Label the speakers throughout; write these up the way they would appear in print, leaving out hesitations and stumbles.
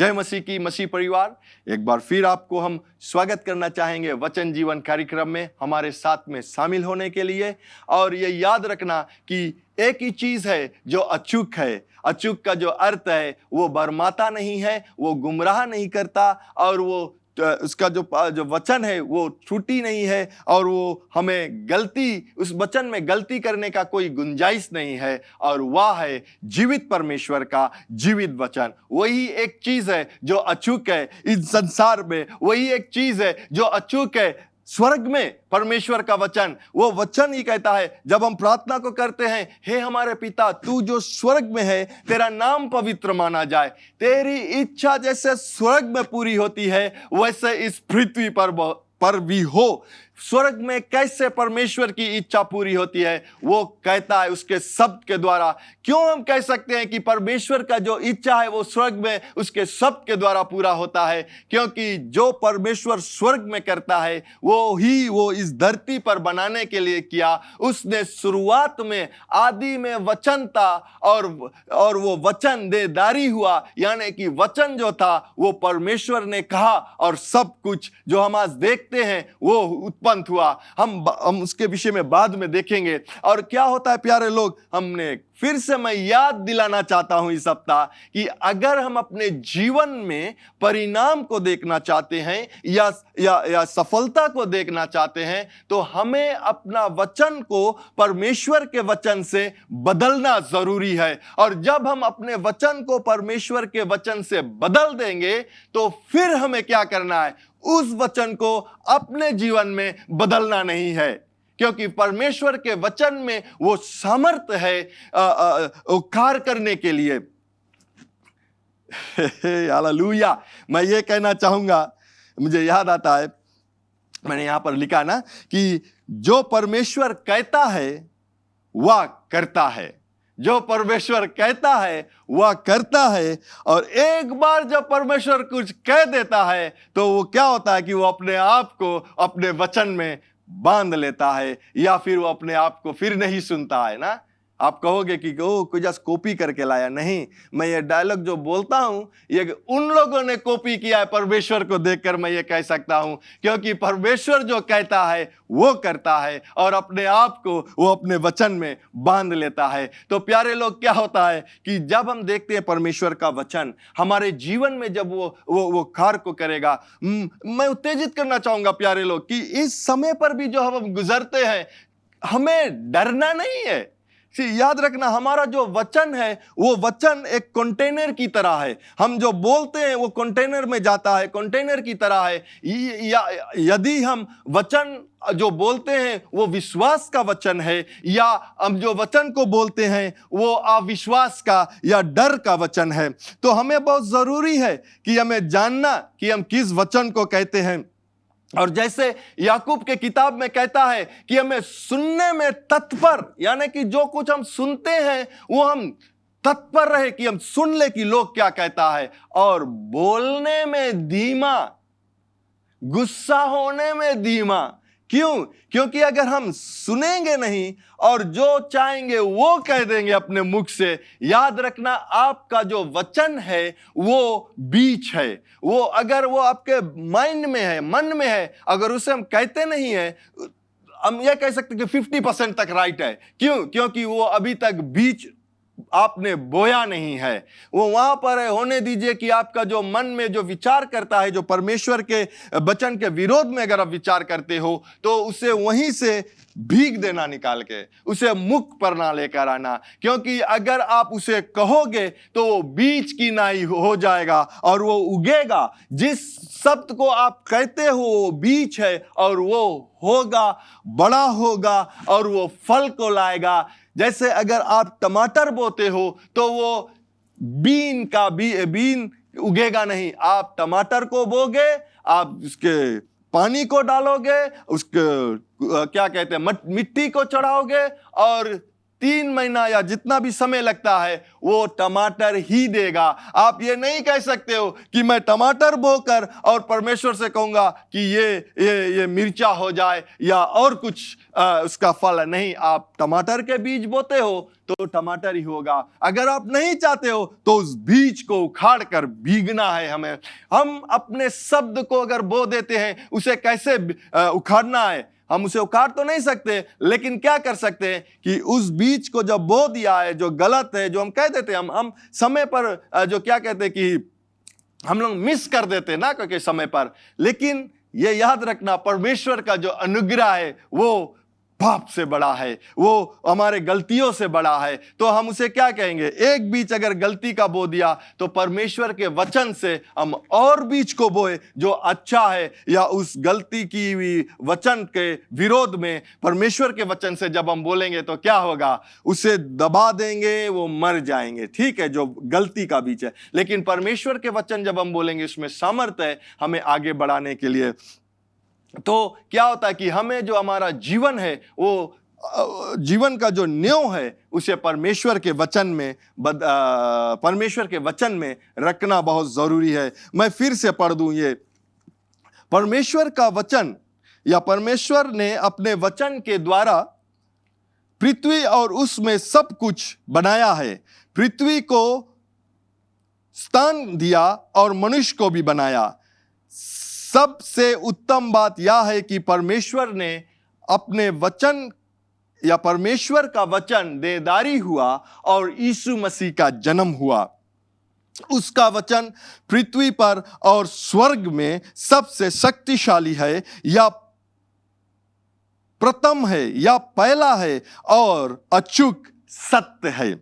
Speaker 1: जय मसीह की मसीह परिवार, एक बार फिर आपको हम स्वागत करना चाहेंगे वचन जीवन कार्यक्रम में हमारे साथ में शामिल होने के लिए। और ये याद रखना कि एक ही चीज है जो अचूक है। अचूक का जो अर्थ है वो भरमाता नहीं है, वो गुमराह नहीं करता, और वो उसका जो वचन है वो त्रुटि नहीं है, और वो हमें उस वचन में गलती करने का कोई गुंजाइश नहीं है। और वह है जीवित परमेश्वर का जीवित वचन। वही एक चीज है जो अचूक है इस संसार में, वही एक चीज है जो अचूक है स्वर्ग में। परमेश्वर का वचन, वो वचन ही कहता है, जब हम प्रार्थना को करते हैं, हे हमारे पिता तू जो स्वर्ग में है, तेरा नाम पवित्र माना जाए, तेरी इच्छा जैसे स्वर्ग में पूरी होती है वैसे इस पृथ्वी पर भी हो। स्वर्ग में कैसे परमेश्वर की इच्छा पूरी होती है वो कहता है उसके शब्द के द्वारा। क्यों हम कह सकते हैं कि परमेश्वर का जो इच्छा है वो स्वर्ग में उसके शब्द के द्वारा पूरा होता है? क्योंकि जो परमेश्वर स्वर्ग में करता है वो इस धरती पर बनाने के लिए किया। उसने शुरुआत में आदि में वचन था, और वो वचन देहधारी हुआ, यानी कि वचन जो था वो परमेश्वर ने कहा, और सब कुछ जो हम आज देखते हैं वो उत्पन्न हुआ। हम उसके विषय में बाद में देखेंगे। और क्या होता है प्यारे लोग, फिर से मैं याद दिलाना चाहता हूं इस सप्ताह कि अगर हम अपने जीवन में परिणाम को देखना चाहते हैं या सफलता को देखना चाहते हैं, तो हमें अपना वचन को परमेश्वर के वचन से बदलना जरूरी है। और जब हम अपने वचन को परमेश्वर के वचन से बदल देंगे तो फिर हमें क्या करना है? उस वचन को अपने जीवन में बदलना नहीं है, क्योंकि परमेश्वर के वचन में वो सामर्थ्य है कार्य करने के लिए। हालेलुया। मैं ये कहना चाहूंगा, मुझे याद आता है, मैंने यहां पर लिखा ना कि जो परमेश्वर कहता है वह करता है। जो परमेश्वर कहता है वह करता है। और एक बार जब परमेश्वर कुछ कह देता है तो वो क्या होता है कि वो अपने आप को अपने वचन में बांध लेता है, या फिर वो अपने आप को फिर नहीं सुनता है ना। आप कहोगे कि कोई जस्ट कॉपी करके लाया। नहीं, मैं ये डायलॉग जो बोलता हूं ये उन लोगों ने कॉपी किया है परमेश्वर को देखकर, मैं ये कह सकता हूं, क्योंकि परमेश्वर जो कहता है वो करता है, और अपने आप को वो अपने वचन में बांध लेता है। तो प्यारे लोग, क्या होता है कि जब हम देखते हैं परमेश्वर का वचन हमारे जीवन में जब वो कार्य को करेगा, मैं उत्तेजित करना चाहूंगा प्यारे लोग कि इस समय पर भी जो हम गुजरते हैं, हमें डरना नहीं है। याद रखना, हमारा जो वचन है वो वचन एक कंटेनर की तरह है। हम जो बोलते हैं वो कंटेनर में जाता है, कंटेनर की तरह है। यदि हम वचन जो बोलते हैं वो विश्वास का वचन है, या हम जो वचन को बोलते हैं वो अविश्वास का या डर का वचन है, तो हमें बहुत जरूरी है कि हमें जानना कि हम किस वचन को कहते हैं। और जैसे याकूब के किताब में कहता है कि हमें सुनने में तत्पर, यानी कि जो कुछ हम सुनते हैं वो हम तत्पर रहे कि हम सुन ले कि लोग क्या कहता है, और बोलने में धीमा, गुस्सा होने में धीमा। क्यों? क्योंकि अगर हम सुनेंगे नहीं और जो चाहेंगे वो कह देंगे अपने मुख से, याद रखना आपका जो वचन है वो बीज है। वो अगर वो आपके माइंड में है, मन में है, अगर उसे हम कहते नहीं है, हम ये कह सकते कि 50% तक राइट है। क्यों? क्योंकि वो अभी तक बीज आपने बोया नहीं है, वो वहां पर है। होने दीजिए कि आपका जो मन में जो विचार करता है, जो परमेश्वर के वचन के विरोध में अगर आप विचार करते हो, तो उसे वहीं से भीग देना, निकाल के उसे मुख पर ना लेकर आना। क्योंकि अगर आप उसे कहोगे तो वो बीज की नाई हो जाएगा और वो उगेगा। जिस शब्द को आप कहते हो वो बीज है, और वो होगा, बड़ा होगा, और वो फल को लाएगा। जैसे अगर आप टमाटर बोते हो तो वो बीन उगेगा नहीं। आप टमाटर को बोगे, आप उसके पानी को डालोगे, उसके क्या कहते हैं, मिट्टी को चढ़ाओगे, और 3 महीना या जितना भी समय लगता है वो टमाटर ही देगा। आप ये नहीं कह सकते हो कि मैं टमाटर बोकर और परमेश्वर से कहूंगा कि ये मिर्चा हो जाए या और कुछ उसका फल। नहीं, आप टमाटर के बीज बोते हो तो टमाटर ही होगा। अगर आप नहीं चाहते हो तो उस बीज को उखाड़ कर बीगना है हमें। हम अपने शब्द को अगर बो देते हैं, उसे कैसे उखाड़ना है? हम उसे उखाड़ तो नहीं सकते, लेकिन क्या कर सकते हैं कि उस बीज को जब बो दिया है, जो गलत है, जो हम कह देते हैं, हम समय पर जो क्या कहते हैं कि हम लोग मिस कर देते हैं ना क्योंकि समय पर। लेकिन ये याद रखना, परमेश्वर का जो अनुग्रह है वो पाप से बड़ा है, वो हमारे गलतियों से बड़ा है। तो हम उसे क्या कहेंगे? एक बीज अगर गलती का बो दिया तो परमेश्वर के वचन से हम और बीज को बोए जो अच्छा है, या उस गलती की हुई वचन के विरोध में परमेश्वर के वचन से जब हम बोलेंगे तो क्या होगा? उसे दबा देंगे, वो मर जाएंगे। ठीक है, जो गलती का बीज है। लेकिन परमेश्वर के वचन जब हम बोलेंगे, उसमें सामर्थ्य है हमें आगे बढ़ाने के लिए। तो क्या होता है कि हमें जो हमारा जीवन है, वो जीवन का जो न्यों है, उसे परमेश्वर के वचन में रखना बहुत जरूरी है। मैं फिर से पढ़ दूं ये परमेश्वर का वचन, या परमेश्वर ने अपने वचन के द्वारा पृथ्वी और उसमें सब कुछ बनाया है। पृथ्वी को स्थान दिया और मनुष्य को भी बनाया। सबसे उत्तम बात यह है कि परमेश्वर ने अपने वचन, या परमेश्वर का वचन देदारी हुआ और यीशु मसीह का जन्म हुआ। उसका वचन पृथ्वी पर और स्वर्ग में सबसे शक्तिशाली है, या प्रथम है, या पहला है और अचूक सत्य है।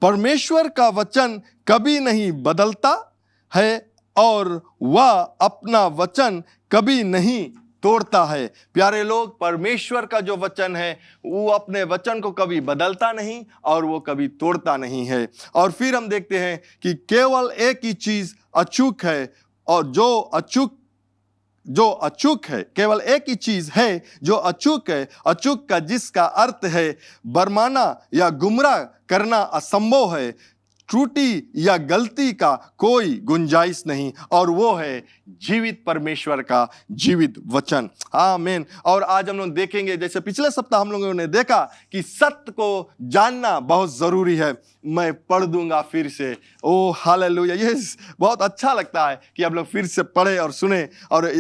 Speaker 1: परमेश्वर का वचन कभी नहीं बदलता है और वह अपना वचन कभी नहीं तोड़ता है। प्यारे लोग, परमेश्वर का जो वचन है वो अपने वचन को कभी बदलता नहीं और वो कभी तोड़ता नहीं है। और फिर हम देखते हैं कि केवल एक ही चीज अचूक है, और जो अचूक है, केवल एक ही चीज है जो अचूक है। अचूक का जिसका अर्थ है बरमाना या गुमराह करना असंभव है, त्रुटि या गलती का कोई गुंजाइश नहीं, और वो है जीवित परमेश्वर का जीवित वचन। आमीन। और आज हम लोग देखेंगे, जैसे पिछले सप्ताह हम लोगों ने देखा कि सत्य को जानना बहुत जरूरी है। मैं पढ़ दूंगा फिर से। ओ हालेलुया, ये बहुत अच्छा लगता है कि आप लोग फिर से पढ़े और सुने। और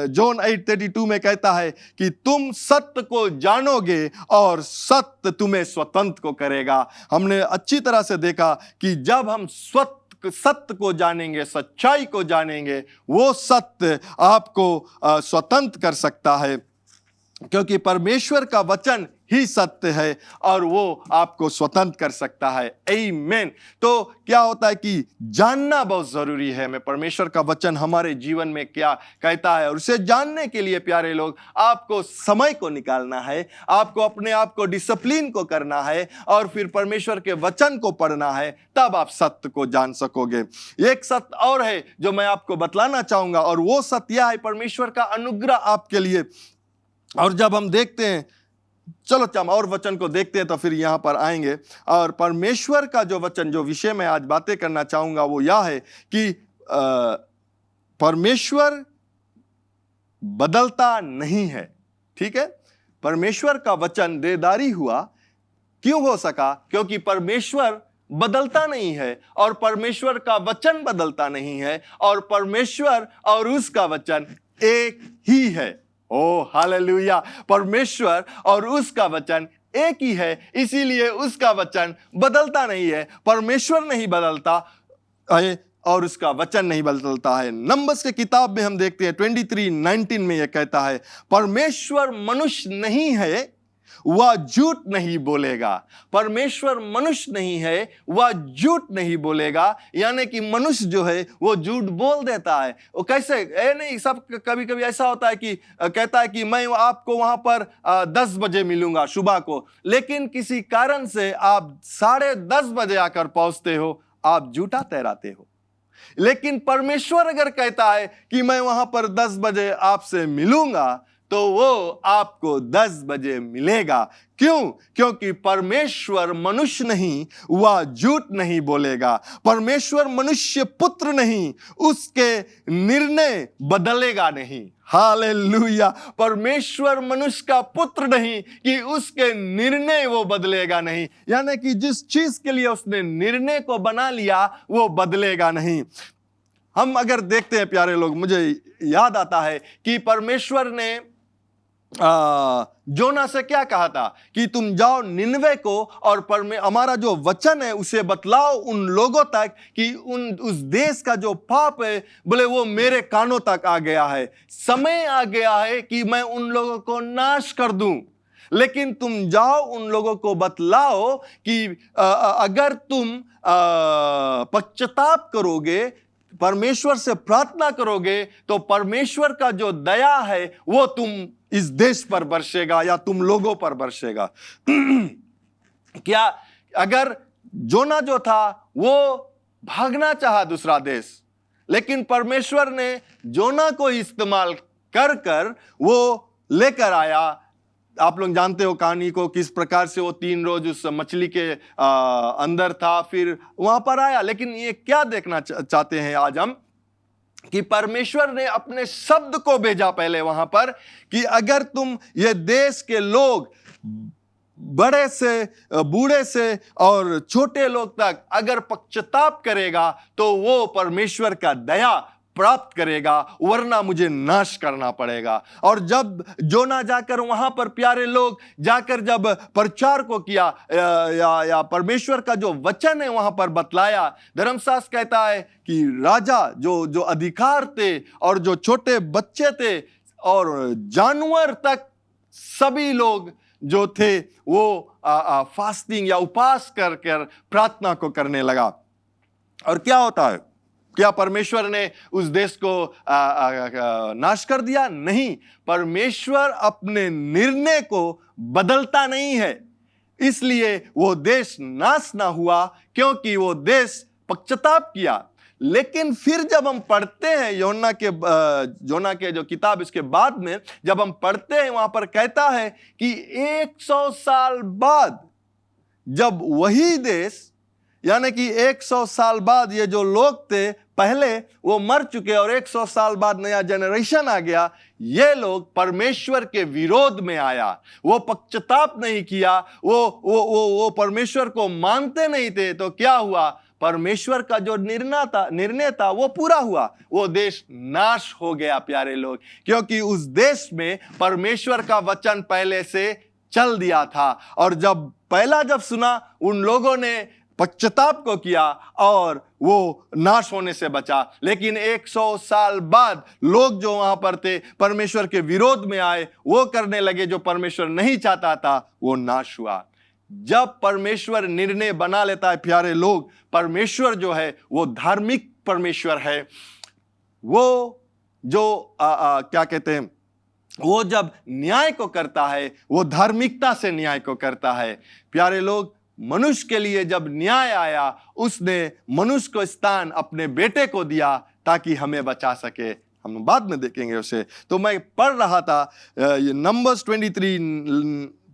Speaker 1: जॉन 8:32 में कहता है कि तुम सत्य को जानोगे और सत्य तुम्हें स्वतंत्र को करेगा। हमने अच्छी तरह से देखा कि जब हम सत्य को जानेंगे, सच्चाई को जानेंगे, वो सत्य आपको स्वतंत्र कर सकता है, क्योंकि परमेश्वर का वचन ही सत्य है और वो आपको स्वतंत्र कर सकता है। आमीन। तो क्या होता है कि जानना बहुत जरूरी है हमें परमेश्वर का वचन हमारे जीवन में क्या कहता है। और उसे जानने के लिए प्यारे लोग, आपको समय को निकालना है, आपको अपने आप को डिसिप्लिन को करना है और फिर परमेश्वर के वचन को पढ़ना है, तब आप सत्य को जान सकोगे। एक सत्य और है जो मैं आपको बतलाना चाहूंगा, और वो सत्य यह है परमेश्वर का अनुग्रह आपके लिए। और जब हम देखते हैं, चलो हम और वचन को देखते हैं तो फिर यहां पर आएंगे। और परमेश्वर का जो वचन, जो विषय में आज बातें करना चाहूंगा वो यह है कि परमेश्वर बदलता नहीं है। ठीक है, परमेश्वर का वचन देदारी हुआ। क्यों हो सका? क्योंकि परमेश्वर बदलता नहीं है और परमेश्वर का वचन बदलता नहीं है, और परमेश्वर और उसका वचन एक ही है। ओ हालेलुया, परमेश्वर और उसका वचन एक ही है, इसीलिए उसका वचन बदलता नहीं है। परमेश्वर नहीं बदलता है और उसका वचन नहीं बदलता है। नंबर्स के किताब में हम देखते हैं 23:19 में यह कहता है, परमेश्वर मनुष्य नहीं है, वह झूठ नहीं बोलेगा। परमेश्वर मनुष्य नहीं है, वह झूठ नहीं बोलेगा। यानी कि मनुष्य जो है वो झूठ बोल देता है। वो कैसे? नहीं, सब कभी कभी ऐसा होता है कि कहता है कि मैं आपको वहां पर 10 बजे मिलूंगा सुबह को, लेकिन किसी कारण से आप 10:30 बजे आकर पहुंचते हो, आप झूठा ठहराते हो। लेकिन परमेश्वर अगर कहता है कि मैं वहां पर 10 बजे आपसे मिलूंगा, तो वो आपको 10 बजे मिलेगा। क्यों? क्योंकि परमेश्वर मनुष्य नहीं, वह झूठ नहीं बोलेगा। परमेश्वर मनुष्य पुत्र नहीं, उसके निर्णय बदलेगा नहीं। हालेलुया। परमेश्वर मनुष्य का पुत्र नहीं कि उसके निर्णय वो बदलेगा नहीं, यानी कि जिस चीज के लिए उसने निर्णय को बना लिया वो बदलेगा नहीं। हम अगर देखते हैं प्यारे लोग, मुझे याद आता है कि परमेश्वर ने जोना से क्या कहा था कि तुम जाओ निनवे को और हमारा जो वचन है उसे बतलाओ उन लोगों तक कि उस देश का जो पाप है, बोले वो मेरे कानों तक आ गया है, समय आ गया है कि मैं उन लोगों को नाश कर दूं। लेकिन तुम जाओ उन लोगों को बतलाओ कि अगर तुम पश्चाताप करोगे, परमेश्वर से प्रार्थना करोगे, तो परमेश्वर का जो दया है वो तुम इस देश पर बरसेगा या तुम लोगों पर बरसेगा। क्या अगर जोना जो था वो भागना चाहा दूसरा देश, लेकिन परमेश्वर ने जोना को इस्तेमाल कर कर वो लेकर आया। आप लोग जानते हो कहानी को, किस प्रकार से वो 3 रोज उस मछली के अंदर था, फिर वहां पर आया। लेकिन ये क्या देखना चाहते हैं आज हम, कि परमेश्वर ने अपने शब्द को भेजा पहले वहां पर कि अगर तुम ये देश के लोग, बड़े से बूढ़े से और छोटे लोग तक अगर पश्चाताप करेगा तो वो परमेश्वर का दया प्राप्त करेगा, वरना मुझे नाश करना पड़ेगा। और जब जोना जाकर वहां पर प्यारे लोग जाकर जब प्रचार को किया या परमेश्वर का जो वचन है वहां पर बतलाया, धर्मशास्त्र कहता है कि राजा जो अधिकार थे और जो छोटे बच्चे थे और जानवर तक, सभी लोग जो थे वो फास्टिंग या उपवास कर कर प्रार्थना को करने लगा। और क्या होता है? क्या परमेश्वर ने उस देश को नाश कर दिया? नहीं। परमेश्वर अपने निर्णय को बदलता नहीं है, इसलिए वो देश नाश ना हुआ, क्योंकि वो देश पश्चाताप किया। लेकिन फिर जब हम पढ़ते हैं योना के जो किताब, इसके बाद में जब हम पढ़ते हैं, वहां पर कहता है कि 100 साल बाद जब वही देश, यानी कि 100 साल बाद ये जो लोग थे पहले वो मर चुके और 100 साल बाद नया जनरेशन आ गया, ये लोग परमेश्वर के विरोध में आया। वो पश्चाताप नहीं किया, वो परमेश्वर को मानते नहीं थे। तो क्या हुआ? परमेश्वर का जो निर्णय था वो पूरा हुआ, वो देश नाश हो गया प्यारे लोग, क्योंकि उस देश में परमेश्वर का वचन पहले से चल दिया था। और जब सुना, उन लोगों ने पश्चाताप को किया और वो नाश होने से बचा। लेकिन 100 साल बाद लोग जो वहां पर थे परमेश्वर के विरोध में आए, वो करने लगे जो परमेश्वर नहीं चाहता था, वो नाश हुआ। जब परमेश्वर निर्णय बना लेता है प्यारे लोग, परमेश्वर जो है वो धार्मिक परमेश्वर है। वो जो क्या कहते हैं, वो जब न्याय को करता है वो धार्मिकता से न्याय को करता है। प्यारे लोग, मनुष्य के लिए जब न्याय आया, उसने मनुष्य को स्थान अपने बेटे को दिया ताकि हमें बचा सके। हम बाद में देखेंगे उसे। तो मैं पढ़ रहा था नंबर्स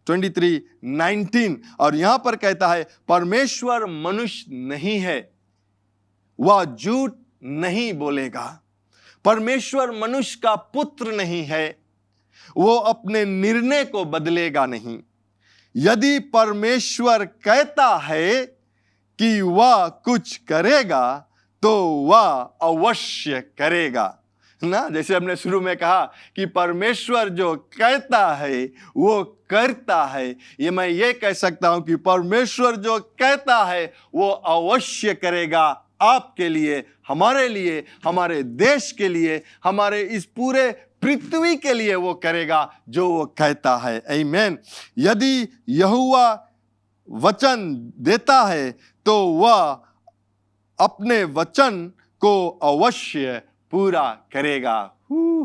Speaker 1: 23:19 और यहां पर कहता है, परमेश्वर मनुष्य नहीं है, वह झूठ नहीं बोलेगा। परमेश्वर मनुष्य का पुत्र नहीं है, वो अपने निर्णय को बदलेगा नहीं। यदि परमेश्वर कहता है कि वह कुछ करेगा तो वह अवश्य करेगा ना। जैसे हमने शुरू में कहा कि परमेश्वर जो कहता है वो करता है। ये मैं ये कह सकता हूं कि परमेश्वर जो कहता है वो अवश्य करेगा, आपके लिए, हमारे लिए, हमारे देश के लिए, हमारे इस पूरे पृथ्वी के लिए वो करेगा जो वो कहता है। आमीन। यदि यहोवा वचन देता है तो वह अपने वचन को अवश्य पूरा करेगा।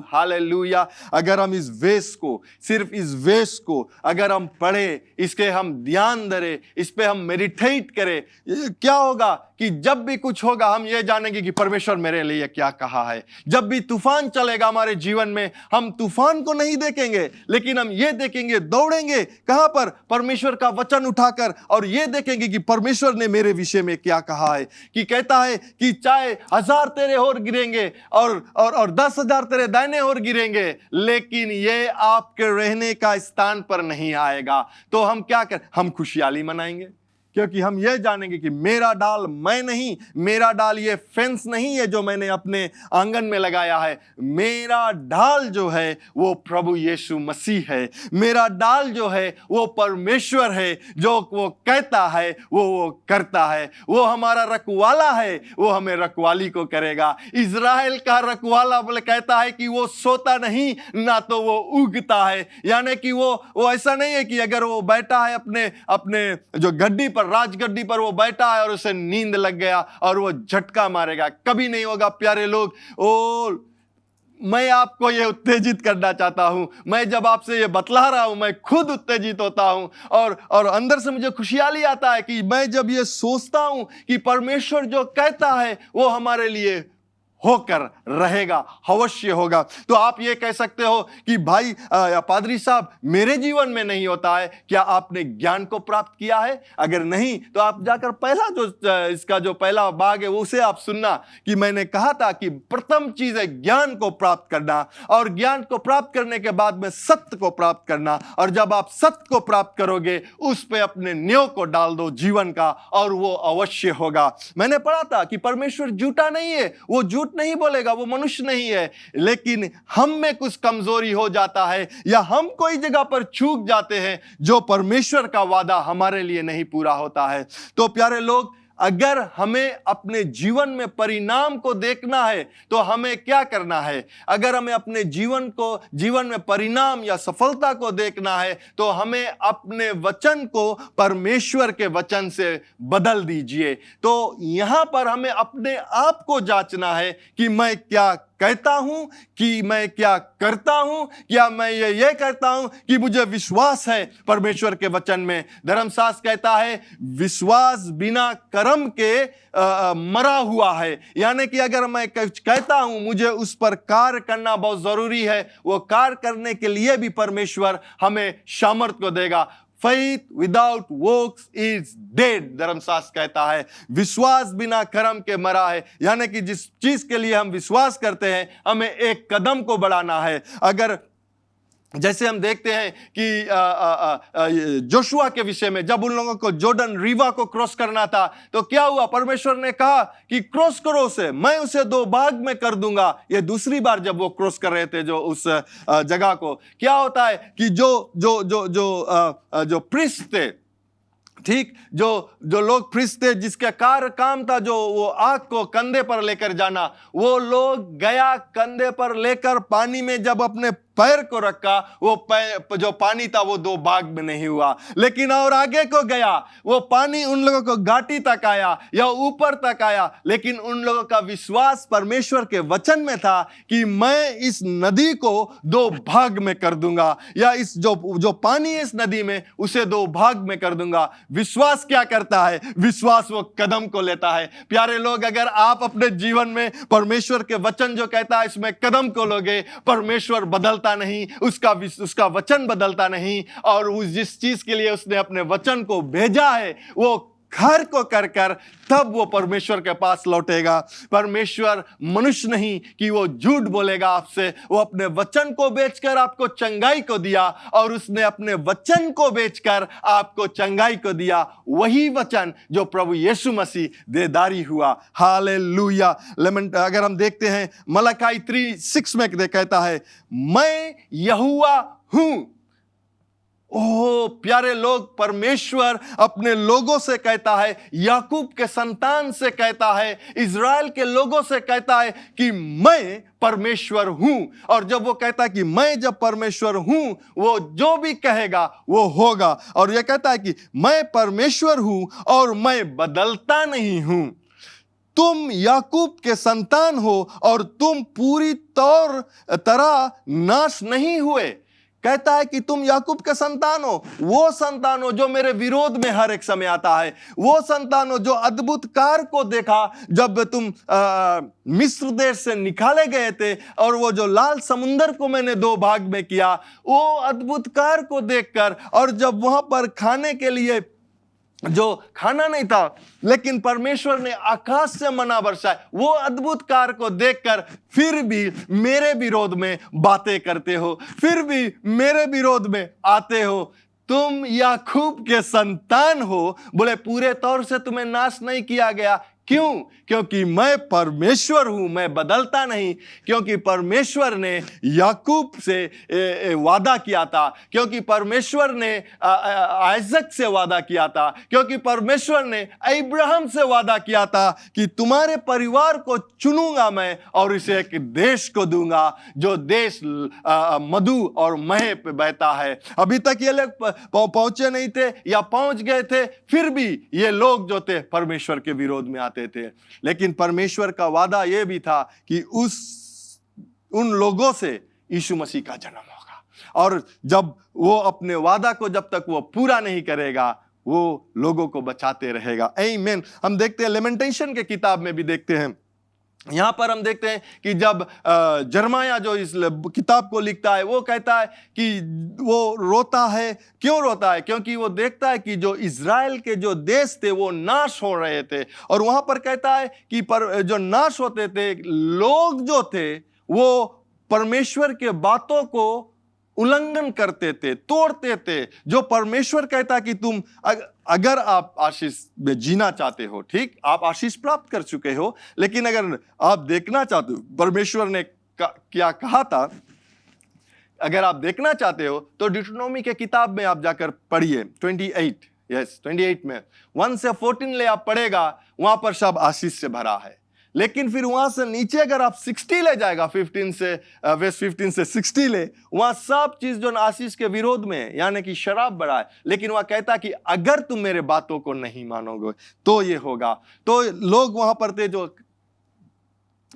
Speaker 1: हालेलुया। अगर हम इस वेश को, सिर्फ इस वेश को अगर हम पढ़े, इसके हम ध्यान धरे, इस पे हम मेडिटेट करें, क्या होगा कि जब भी कुछ होगा हम ये जानेंगे कि परमेश्वर मेरे लिए क्या कहा है। जब भी तूफान चलेगा हमारे जीवन में, हम तूफान को नहीं देखेंगे, लेकिन हम ये देखेंगे, दौड़ेंगे कहां पर? परमेश्वर का वचन उठाकर, और ये देखेंगे कि परमेश्वर ने मेरे विषय में क्या कहा है। कि कहता है कि चाहे 1000 तेरे ओर गिरेंगे और 10,000 तेरे दाहिने ओर गिरेंगे, लेकिन ये आपके रहने का स्थान पर नहीं आएगा। तो हम क्या कर, हम खुशहाली मनाएंगे, क्योंकि हम ये जानेंगे कि मेरा डाल मैं नहीं, मेरा डाल ये फेंस नहीं है जो मैंने अपने आंगन में लगाया है। मेरा डाल जो है वो प्रभु यीशु मसीह है। मेरा डाल जो है वो परमेश्वर है, जो वो कहता है वो करता है। वो हमारा रखवाला है, वो हमें रखवाली को करेगा। इज़राइल का रखवाला बोले कहता है कि वो सोता नहीं, ना तो वो उगता है। यानी कि वो ऐसा नहीं है कि अगर वो बैठा है अपने जो गड्डी पर, राजगद्दी पर वो बैठा है और उसे नींद लग गया और वो झटका मारेगा। कभी नहीं होगा प्यारे लोग। मैं आपको ये उत्तेजित करना चाहता हूं। मैं जब आपसे ये बतला रहा हूं, मैं खुद उत्तेजित होता हूं और अंदर से मुझे खुशहाली आता है कि मैं जब ये सोचता हूं कि परमेश्वर जो कहता है वो हमारे लिए होकर रहेगा, अवश्य होगा। तो आप ये कह सकते हो कि भाई या पादरी साहब, मेरे जीवन में नहीं होता है। क्या आपने ज्ञान को प्राप्त किया है? अगर नहीं तो आप जाकर पहला जो इसका जो पहला भाग है उसे आप सुनना, कि मैंने कहा था कि प्रथम चीज है ज्ञान को प्राप्त करना, और ज्ञान को प्राप्त करने के बाद में सत्य को प्राप्त करना। और जब आप सत्य को प्राप्त करोगे, उस पे अपने न्यों को डाल दो जीवन का, और वो अवश्य होगा। मैंने पढ़ा था कि परमेश्वर झूठा नहीं है, वो झूठ नहीं बोलेगा, वो मनुष्य नहीं है। लेकिन हम में कुछ कमजोरी हो जाता है, या हम कोई जगह पर चूक जाते हैं, जो परमेश्वर का वादा हमारे लिए नहीं पूरा होता है। तो प्यारे लोग, अगर हमें अपने जीवन में परिणाम को देखना है तो हमें क्या करना है? अगर हमें अपने जीवन में परिणाम या सफलता को देखना है तो हमें अपने वचन को परमेश्वर के वचन से बदल दीजिए। तो यहां पर हमें अपने आप को जांचना है कि मैं क्या कहता हूं, कि मैं क्या करता हूं। क्या मैं ये करता हूं कि मुझे विश्वास है परमेश्वर के वचन में? धर्मशास्त्र कहता है विश्वास बिना कर्म के मरा हुआ है। यानी कि अगर मैं कुछ कहता हूं, मुझे उस पर कार्य करना बहुत जरूरी है। वो कार्य करने के लिए भी परमेश्वर हमें सामर्थ को देगा। Faith without works is dead, धर्मशास्त्र कहता है। विश्वास बिना कर्म के मरा है। यानी कि जिस चीज के लिए हम विश्वास करते हैं, हमें एक कदम को बढ़ाना है। अगर जैसे हम देखते हैं कि जोशुआ के विषय में, जब उन लोगों को जॉर्डन रिवर को क्रॉस करना था, तो क्या हुआ? परमेश्वर ने कहा कि क्रॉस करो उसे, मैं उसे 2 भाग में कर दूंगा। ये दूसरी बार जब वो क्रॉस कर रहे थे जो उस जगह को, क्या होता है कि जो प्रीस्ट थे, ठीक, जो लोग प्रीस्ट थे, जिसका काम था जो वो आग को कंधे पर लेकर जाना, वो लोग गया कंधे पर लेकर पानी में जब अपने पैर को रखा, वो जो पानी था वो 2 भाग में नहीं हुआ। लेकिन और आगे को गया, वो पानी उन लोगों को घाटी तक आया या ऊपर तक आया। लेकिन उन लोगों का विश्वास परमेश्वर के वचन में था कि मैं इस नदी को 2 भाग में कर दूंगा, या इस जो पानी है इस नदी में उसे 2 भाग में कर दूंगा। विश्वास क्या करता है? विश्वास वो कदम को लेता है। प्यारे लोग, अगर आप अपने जीवन में परमेश्वर के वचन जो कहता है इसमें कदम को लोगे, परमेश्वर बदलता नहीं, उसका वचन बदलता नहीं, और उस जिस चीज के लिए उसने अपने वचन को भेजा है वो घर को कर तब वो परमेश्वर के पास लौटेगा। परमेश्वर मनुष्य नहीं कि वो झूठ बोलेगा आपसे। वो अपने वचन को बेचकर आपको चंगाई को दिया, और उसने अपने वचन को बेचकर आपको चंगाई को दिया। वही वचन जो प्रभु यीशु मसीह देदारी हुआ। हालेलुया। अगर हम देखते हैं मलाकी 3:6 में कहता है, मैं यहोवा हूं। ओह प्यारे लोग, परमेश्वर अपने लोगों से कहता है, याकूब के संतान से कहता है, इज़राइल के लोगों से कहता है कि मैं परमेश्वर हूं। और जब वो कहता है कि मैं जब परमेश्वर हूं, वो जो भी कहेगा वो होगा। और ये कहता है कि मैं परमेश्वर हूं और मैं बदलता नहीं हूं। तुम याकूब के संतान हो और तुम पूरी तरह नाश नहीं हुए। कहता है कि तुम याकूब के संतान हो, वो संतान हो जो मेरे विरोध में हर एक समय आता है, वो संतान हो जो अद्भुत कार्य को देखा जब तुम मिस्र देश से निकाले गए थे, और वो जो लाल समुंदर को मैंने दो भाग में किया, वो अद्भुत कार्य को देखकर, और जब वहां पर खाने के लिए जो खाना नहीं था, लेकिन परमेश्वर ने आकाश से मना बरसाया, वो अद्भुत कार्य को देखकर फिर भी मेरे विरोध में बातें करते हो, फिर भी मेरे विरोध में आते हो। तुम याकूब के संतान हो, बोले पूरे तौर से तुम्हें नाश नहीं किया गया। क्यों? क्योंकि मैं परमेश्वर हूं, मैं बदलता नहीं। क्योंकि परमेश्वर ने याकूब से वादा किया था, क्योंकि परमेश्वर ने आइजक से वादा किया था, क्योंकि परमेश्वर ने अब्राहम से वादा किया था कि तुम्हारे परिवार को चुनूंगा मैं और इसे एक देश को दूंगा जो देश मधु और मह पे बहता है। अभी तक ये लोग पहुंचे नहीं थे या पहुंच गए थे, फिर भी ये लोग जो थे परमेश्वर के विरोध में आते थे। लेकिन परमेश्वर का वादा यह भी था कि उन लोगों से यीशु मसीह का जन्म होगा, और जब वो अपने वादा को जब तक वो पूरा नहीं करेगा, वो लोगों को बचाते रहेगा। आमीन। हम देखते हैं लेमेंटेशन के किताब में भी देखते हैं, यहां पर हम देखते हैं कि जब जर्माया जो इस किताब को लिखता है, वो कहता है कि वो रोता है। क्यों रोता है? क्योंकि वो देखता है कि जो इज़राइल के जो देश थे वो नाश हो रहे थे, और वहां पर कहता है कि जो नाश होते थे लोग जो थे वो परमेश्वर के बातों को उल्लंघन करते थे, तोड़ते थे। जो परमेश्वर कहता कि तुम अगर आप आशीष में जीना चाहते हो, ठीक, आप आशीष प्राप्त कर चुके हो, लेकिन अगर आप देखना चाहते हो परमेश्वर ने क्या कहा था, अगर आप देखना चाहते हो तो डिट्रोनोमी के किताब में आप जाकर पढ़िए 28 में 1 से 14 ले आप पढ़ेगा, वहां पर सब आशीष से भरा है। लेकिन फिर वहां से नीचे अगर आप 60 ले जाएगा, 15 से वर्स 15 से 60 ले, वहां सब चीज जो आशीष के विरोध में, यानी कि शराब बड़ा है। लेकिन वह कहता कि अगर तुम मेरे बातों को नहीं मानोगे तो ये होगा। तो लोग वहां पर थे जो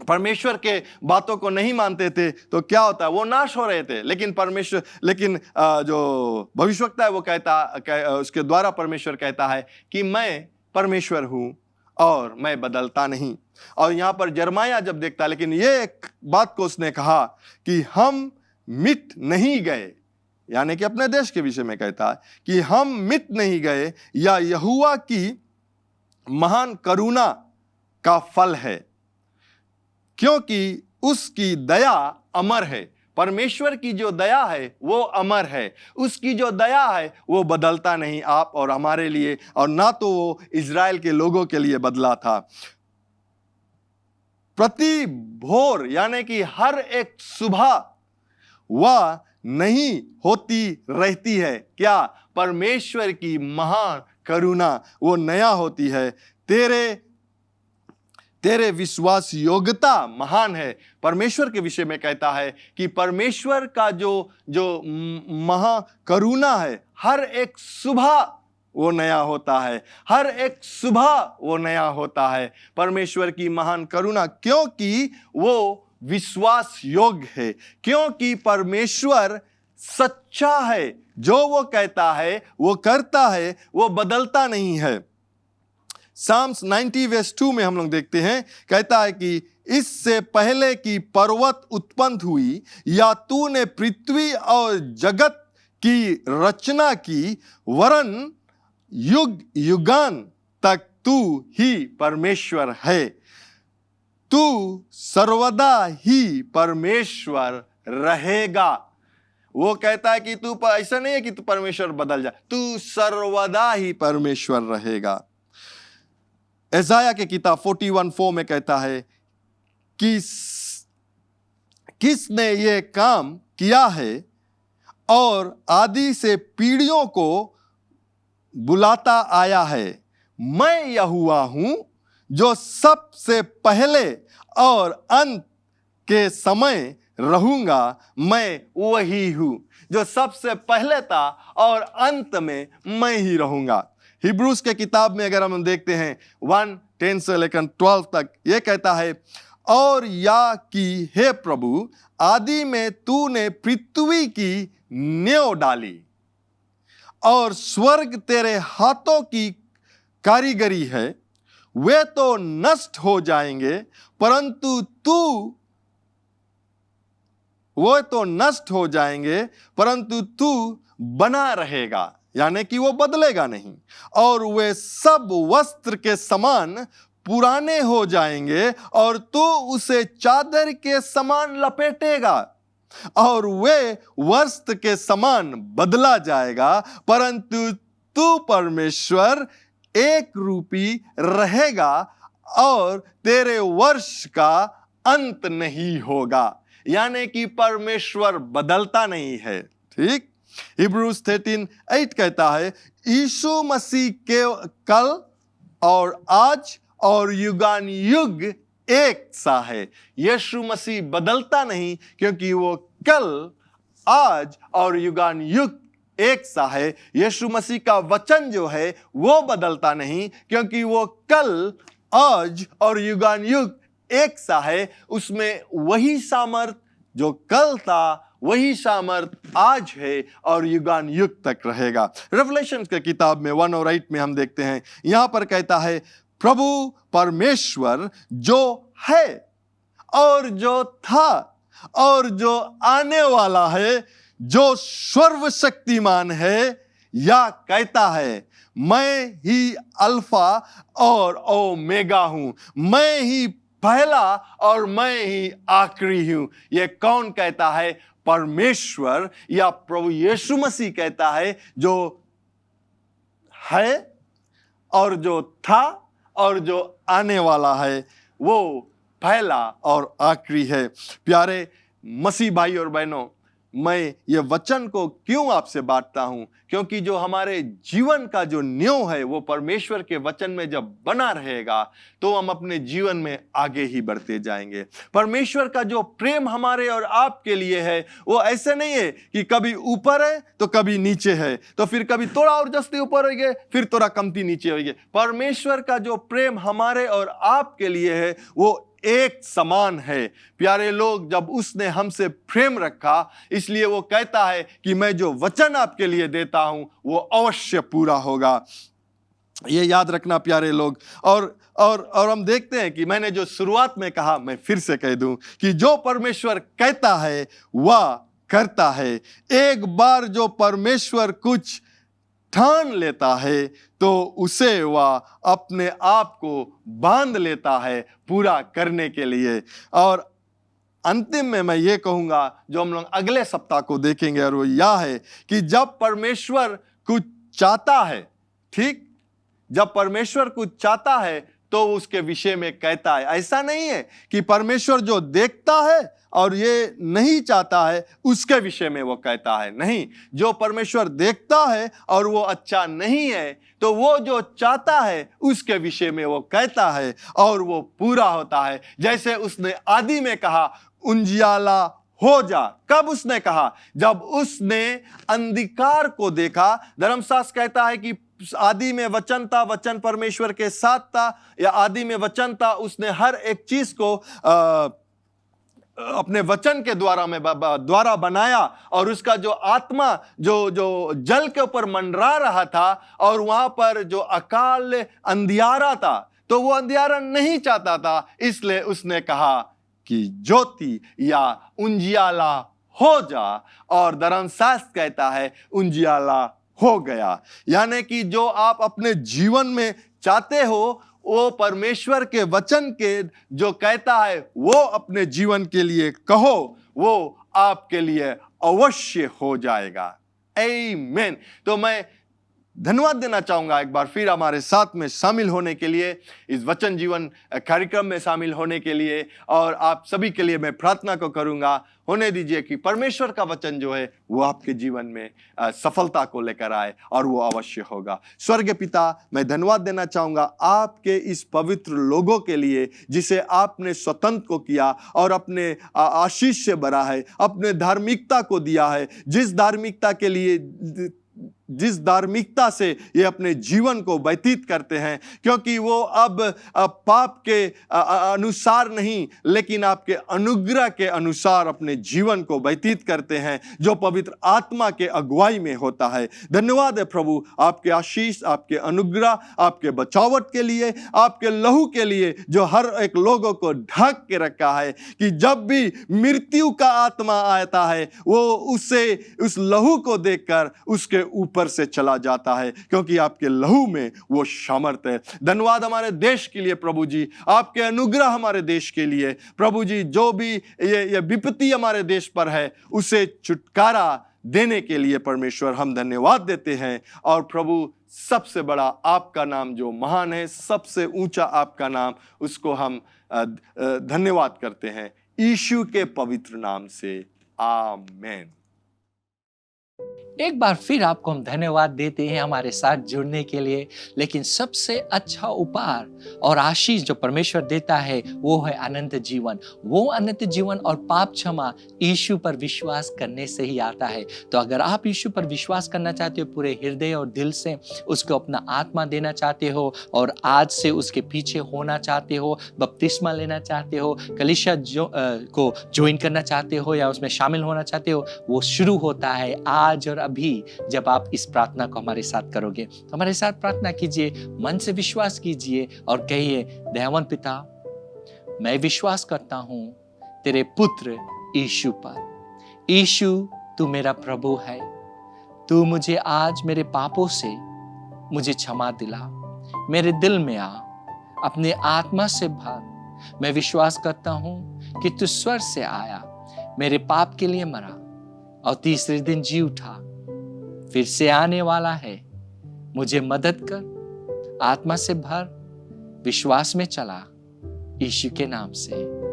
Speaker 1: परमेश्वर के बातों को नहीं मानते थे, तो क्या होता है, वो नाश हो रहे थे। लेकिन जो भविष्यवक्ता है वो कहता, उसके द्वारा परमेश्वर कहता है कि मैं परमेश्वर हूं और मैं बदलता नहीं। और यहां पर जर्माया जब देखता, लेकिन ये एक बात को उसने कहा कि हम मिट नहीं गए, यानी कि अपने देश के विषय में कहता है कि हम मिट नहीं गए, या यहोवा की महान करुणा का फल है, क्योंकि उसकी दया अमर है। परमेश्वर की जो दया है वो अमर है, उसकी जो दया है वो बदलता नहीं आप और हमारे लिए, और ना तो वो इज़राइल के लोगों के लिए बदला था। प्रति भोर, यानी कि हर एक सुबह वह नहीं होती रहती है। क्या? परमेश्वर की महान करुणा वो नया होती है। तेरे विश्वास योग्यता महान है। परमेश्वर के विषय में कहता है कि परमेश्वर का जो महा करुणा है, हर एक सुबह वो नया होता है, हर एक सुबह वो नया होता है। परमेश्वर की महान करुणा, क्योंकि वो विश्वास योग्य है, क्योंकि परमेश्वर सच्चा है। जो वो कहता है वो करता है, वो बदलता नहीं है। साम्स 90 वर्स 2 में हम लोग देखते हैं, कहता है कि इससे पहले कि पर्वत उत्पन्न हुई, या तूने पृथ्वी और जगत की रचना की, वरन युग युगान तक तू ही परमेश्वर है। तू सर्वदा ही परमेश्वर रहेगा। वो कहता है कि तू ऐसा नहीं है कि तू परमेश्वर बदल जा, तू सर्वदा ही परमेश्वर रहेगा। एसाया के किताब 41:4 में कहता है कि किसने ये काम किया है और आदि से पीढ़ियों को बुलाता आया है। मैं यहोवा हूं जो सबसे पहले और अंत के समय रहूंगा। मैं वही हूं जो सबसे पहले था और अंत में मैं ही रहूंगा। हिब्रूस के किताब में अगर हम देखते हैं 1:10 से लेकर 12 तक, यह कहता है, और या कि हे प्रभु, आदि में तूने पृथ्वी की नेव डाली, और स्वर्ग तेरे हाथों की कारीगरी है। वे तो नष्ट हो जाएंगे, परंतु तू वो तो नष्ट हो जाएंगे, परंतु तू बना रहेगा, यानी कि वो बदलेगा नहीं। और वे सब वस्त्र के समान पुराने हो जाएंगे, और तू उसे चादर के समान लपेटेगा, और वे वस्त्र के समान बदला जाएगा, परंतु तू परमेश्वर एक रूपी रहेगा, और तेरे वर्ष का अंत नहीं होगा। यानी कि परमेश्वर बदलता नहीं है। ठीक, हिब्रूज 13:8 कहता है, यीशु मसीह के कल और आज और युगान युग एक सा है। यीशु मसीह बदलता नहीं, क्योंकि वो कल, आज और युगान युग एक सा है। यीशु मसीह का वचन जो है वो बदलता नहीं, क्योंकि वो कल, आज और युगान युग एक सा है। उसमें वही सामर्थ जो कल था, वही सामर्थ आज है और युगान युग तक रहेगा। रेवलेशन के किताब में 1 और 8 में हम देखते हैं, यहां पर कहता है, प्रभु परमेश्वर जो है और जो था और जो आने वाला है, जो सर्वशक्तिमान है, या कहता है, मैं ही अल्फा और ओमेगा हूं, मैं ही पहला और मैं ही आखिरी हूं। यह कौन कहता है? परमेश्वर या प्रभु यीशु मसीह कहता है, जो है और जो था और जो आने वाला है, वो पहला और आखिरी है। प्यारे मसीह भाई और बहनों, मैं ये वचन को क्यों आपसे बांटता हूं? क्योंकि जो हमारे जीवन का जो न्यू है वो परमेश्वर के वचन में जब बना रहेगा तो हम अपने जीवन में आगे ही बढ़ते जाएंगे। परमेश्वर का जो प्रेम हमारे और आपके लिए है वो ऐसे नहीं है कि कभी ऊपर है तो कभी नीचे है, तो फिर कभी थोड़ा और जस्ती ऊपर होइए, फिर थोड़ा कमती नीचे होइए। परमेश्वर का जो प्रेम हमारे और आपके लिए है वो एक समान है। प्यारे लोग, जब उसने हमसे प्रेम रखा, इसलिए वो कहता है कि मैं जो वचन आपके लिए देता हूं वो अवश्य पूरा होगा। ये याद रखना प्यारे लोग। और हम देखते हैं कि मैंने जो शुरुआत में कहा, मैं फिर से कह दूं कि जो परमेश्वर कहता है वह करता है। एक बार जो परमेश्वर कुछ ठान लेता है तो उसे वह अपने आप को बांध लेता है पूरा करने के लिए। और अंतिम में मैं ये कहूंगा, जो हम लोग अगले सप्ताह को देखेंगे, और वो यह है कि जब परमेश्वर कुछ चाहता है, ठीक, जब परमेश्वर कुछ चाहता है तो उसके विषय में कहता है। ऐसा नहीं है कि परमेश्वर जो देखता है और ये नहीं चाहता है उसके विषय में वो कहता है। नहीं, जो परमेश्वर देखता है और वो अच्छा नहीं है तो वो जो चाहता है उसके विषय में वो कहता है और वो पूरा होता है। जैसे उसने आदि में कहा, उजियाला हो जा। कब उसने कहा? जब उसने अंधकार को देखा। धर्मशास्त्र कहता है कि आदि में वचन था, वचन परमेश्वर के साथ था, या आदि में वचन था। उसने हर एक चीज को अपने वचन के द्वारा बनाया, और उसका जो आत्मा जो जल के ऊपर मंडरा रहा था, और वहां पर जो अकाल अंधियारा था, तो वो अंधियारा नहीं चाहता था, इसलिए उसने कहा कि ज्योति या उजियाला हो जा। और धर्मशास्त्र कहता है उजियाला हो गया। यानी कि जो आप अपने जीवन में चाहते हो वो परमेश्वर के वचन के जो कहता है वो अपने जीवन के लिए कहो, वो आपके लिए अवश्य हो जाएगा। आमीन। तो मैं धन्यवाद देना चाहूंगा एक बार फिर हमारे साथ में शामिल होने के लिए, इस वचन जीवन कार्यक्रम में शामिल होने के लिए। और आप सभी के लिए मैं प्रार्थना को करूंगा, होने दीजिए कि परमेश्वर का वचन जो है वो आपके जीवन में सफलता को लेकर आए, और वो अवश्य होगा। स्वर्गीय पिता, मैं धन्यवाद देना चाहूंगा आपके इस पवित्र लोगों के लिए जिसे आपने स्वतंत्र को किया और अपने आशीष से भरा है, अपने धार्मिकता को दिया है, जिस धार्मिकता के लिए जिस धार्मिकता से ये अपने जीवन को व्यतीत करते हैं, क्योंकि वो अब पाप के अनुसार नहीं लेकिन आपके अनुग्रह के अनुसार अपने जीवन को व्यतीत करते हैं, जो पवित्र आत्मा के अगुवाई में होता है। धन्यवाद है प्रभु, आपके आशीष, आपके अनुग्रह, आपके बचावट के लिए, आपके लहू के लिए जो हर एक लोगों को ढक के रखा है, कि जब भी मृत्यु का आत्मा आता है वो उस लहू को देखकर उसके ऊपर से चला जाता है, क्योंकि आपके लहू में वो सामर्थ है। धन्यवाद हमारे देश के लिए प्रभु जी, आपके अनुग्रह हमारे देश के लिए प्रभु जी, जो भी ये विपत्ति हमारे देश पर है उसे छुटकारा देने के लिए परमेश्वर हम धन्यवाद देते हैं। और प्रभु, सबसे बड़ा आपका नाम जो महान है, सबसे ऊंचा आपका नाम, उसको हम धन्यवाद करते हैं यीशु के पवित्र नाम से, आमेन।
Speaker 2: एक बार फिर आपको हम धन्यवाद देते हैं हमारे साथ जुड़ने के लिए। लेकिन सबसे अच्छा उपहार और आशीष जो परमेश्वर देता है वो है अनंत जीवन। वो अनंत जीवन और पाप क्षमा यीशु पर विश्वास करने से ही आता है। तो अगर आप यीशु पर विश्वास करना चाहते हो, पूरे हृदय और दिल से उसको अपना आत्मा देना चाहते हो और आज से उसके पीछे होना चाहते हो, बपतिस्मा लेना चाहते हो, कलीसिया को ज्वाइन करना चाहते हो या उसमें शामिल होना चाहते हो, वो शुरू होता है आज और अभी जब आप इस प्रार्थना को हमारे साथ करोगे। तो हमारे साथ प्रार्थना कीजिए, मन से विश्वास कीजिए और कहिए, दयावान पिता, मैं विश्वास करता हूं तेरे पुत्र यीशु पर। यीशु, तू मेरा प्रभु है। तू मुझे आज मेरे पापों से मुझे क्षमा दिला, मेरे दिल में आ, अपने आत्मा से भर। मैं विश्वास करता हूं कि तू स्वर्ग से आया, मेरे पाप के लिए मरा और तीसरे दिन जी उठा, फिर से आने वाला है। मुझे मदद कर, आत्मा से भर, विश्वास में चला, यीशु के नाम से,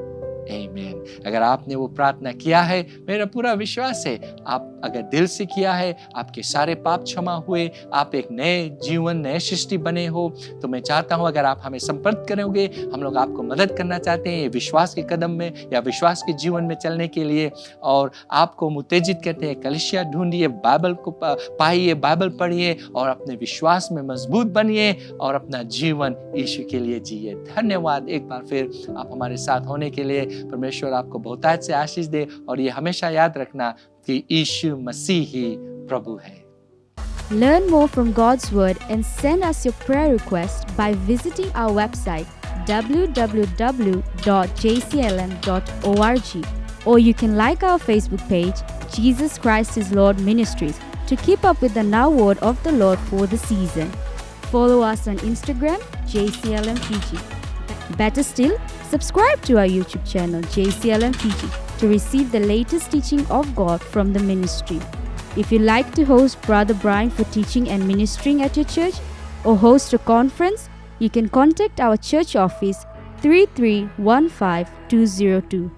Speaker 2: आमीन। अगर आपने वो प्रार्थना किया है, मेरा पूरा विश्वास है आप अगर दिल से किया है, आपके सारे पाप क्षमा हुए, आप एक नए जीवन, नए सृष्टि बने हो, तो मैं चाहता हूं अगर आप हमें संपर्क करोगे, हम लोग आपको मदद करना चाहते हैं विश्वास के कदम में या विश्वास के जीवन में चलने के लिए। और आपको उत्तेजित करते हैं, कलीसिया ढूंढिए, बाइबल को पाइए, बाइबल पढ़िए और अपने विश्वास में मजबूत बनिए और अपना जीवन यीशु के लिए जिए। धन्यवाद एक बार फिर आप हमारे साथ होने के लिए। परमेश्वर आपको बहुतायत से आशीष दे और ये हमेशा याद रखना कि यीशु मसीह ही प्रभु है।
Speaker 3: Learn more from God's Word and send us your prayer request by visiting our website www.jclm.org, or you can like our Facebook page, Jesus Christ is Lord Ministries, to keep up with the now word of the Lord for the season. Follow us on Instagram, JCLMPG. Better still, subscribe to our YouTube channel, JCLMPG, to receive the latest teaching of God from the ministry. If you like to host Brother Brian for teaching and ministering at your church, or host a conference, you can contact our church office 3315202.